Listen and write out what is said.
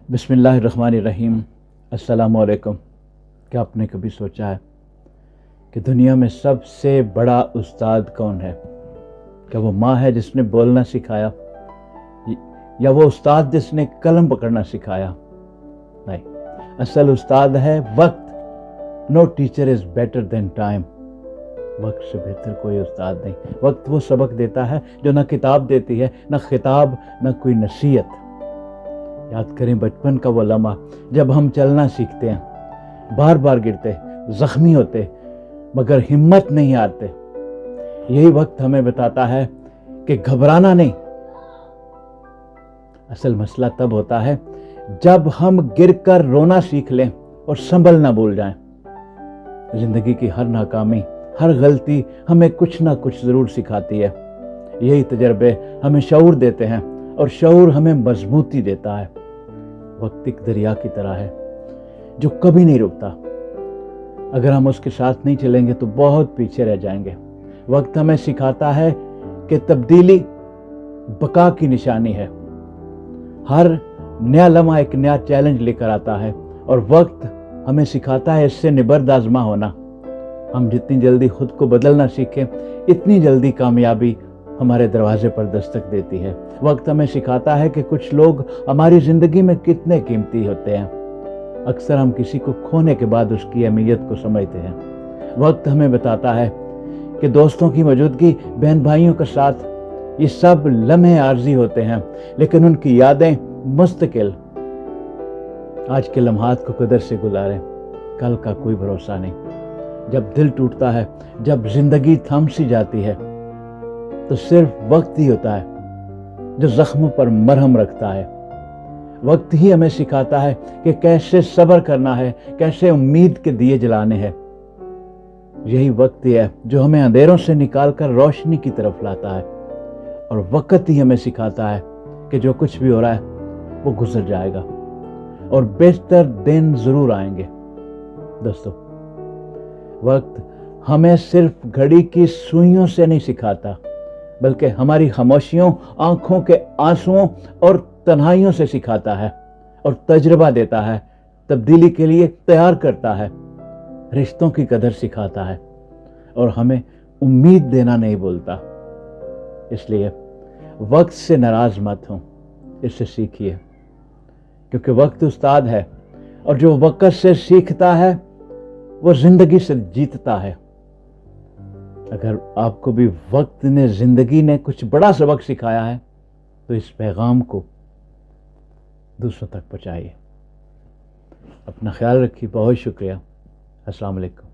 بسم اللہ الرحمن الرحیم۔ السلام علیکم۔ کیا آپ نے کبھی سوچا ہے کہ دنیا میں سب سے بڑا استاد کون ہے؟ کیا وہ ماں ہے جس نے بولنا سکھایا، یا وہ استاد جس نے قلم پکڑنا سکھایا؟ نہیں، اصل استاد ہے وقت۔ No teacher is better than time. وقت سے بہتر کوئی استاد نہیں۔ وقت وہ سبق دیتا ہے جو نہ کتاب دیتی ہے، نہ خطاب، نہ کوئی نصیحت۔ یاد کریں بچپن کا وہ لمحہ جب ہم چلنا سیکھتے ہیں، بار بار گرتے، زخمی ہوتے، مگر ہمت نہیں ہارتے۔ یہی وقت ہمیں بتاتا ہے کہ گھبرانا نہیں۔ اصل مسئلہ تب ہوتا ہے جب ہم گر کر رونا سیکھ لیں اور سنبھل نہ بھول جائیں۔ زندگی کی ہر ناکامی، ہر غلطی ہمیں کچھ نہ کچھ ضرور سکھاتی ہے۔ یہی تجربے ہمیں شعور دیتے ہیں اور شعور ہمیں مضبوطی دیتا ہے۔ وقت ایک دریا کی طرح ہے جو کبھی نہیں رکتا۔ اگر ہم اس کے ساتھ نہیں چلیں گے تو بہت پیچھے رہ جائیں گے۔ وقت ہمیں سکھاتا ہے کہ تبدیلی بقا کی نشانی ہے۔ ہر نیا لمحہ ایک نیا چیلنج لے کر آتا ہے، اور وقت ہمیں سکھاتا ہے اس سے نبرد آزما ہونا۔ ہم جتنی جلدی خود کو بدلنا سیکھیں، اتنی جلدی کامیابی ہمارے دروازے پر دستک دیتی ہے۔ وقت ہمیں سکھاتا ہے کہ کچھ لوگ ہماری زندگی میں کتنے قیمتی ہوتے ہیں۔ اکثر ہم کسی کو کھونے کے بعد اس کی اہمیت کو سمجھتے ہیں۔ وقت ہمیں بتاتا ہے کہ دوستوں کی موجودگی، بہن بھائیوں کا ساتھ، یہ سب لمحے عارضی ہوتے ہیں، لیکن ان کی یادیں مستقل۔ آج کے لمحات کو قدر سے گزاریں، کل کا کوئی بھروسہ نہیں۔ جب دل ٹوٹتا ہے، جب زندگی تھم سی جاتی ہے، تو صرف وقت ہی ہوتا ہے جو زخموں پر مرہم رکھتا ہے۔ وقت ہی ہمیں سکھاتا ہے کہ کیسے صبر کرنا ہے، کیسے امید کے دیے جلانے ہیں۔ یہی وقت ہی ہے جو ہمیں اندھیروں سے نکال کر روشنی کی طرف لاتا ہے، اور وقت ہی ہمیں سکھاتا ہے کہ جو کچھ بھی ہو رہا ہے وہ گزر جائے گا، اور بہتر دن ضرور آئیں گے۔ دوستو، وقت ہمیں صرف گھڑی کی سوئیوں سے نہیں سکھاتا، بلکہ ہماری خاموشیوں، آنکھوں کے آنسوؤں اور تنہائیوں سے سکھاتا ہے، اور تجربہ دیتا ہے، تبدیلی کے لیے تیار کرتا ہے، رشتوں کی قدر سکھاتا ہے، اور ہمیں امید دینا نہیں بولتا۔ اس لیے وقت سے ناراض مت ہوں، اس سے سیکھیے، کیونکہ وقت استاد ہے، اور جو وقت سے سیکھتا ہے وہ زندگی سے جیتتا ہے۔ اگر آپ کو بھی وقت نے، زندگی نے کچھ بڑا سبق سکھایا ہے، تو اس پیغام کو دوسروں تک پہنچائیے۔ اپنا خیال رکھیے۔ بہت شکریہ۔ السلام علیکم۔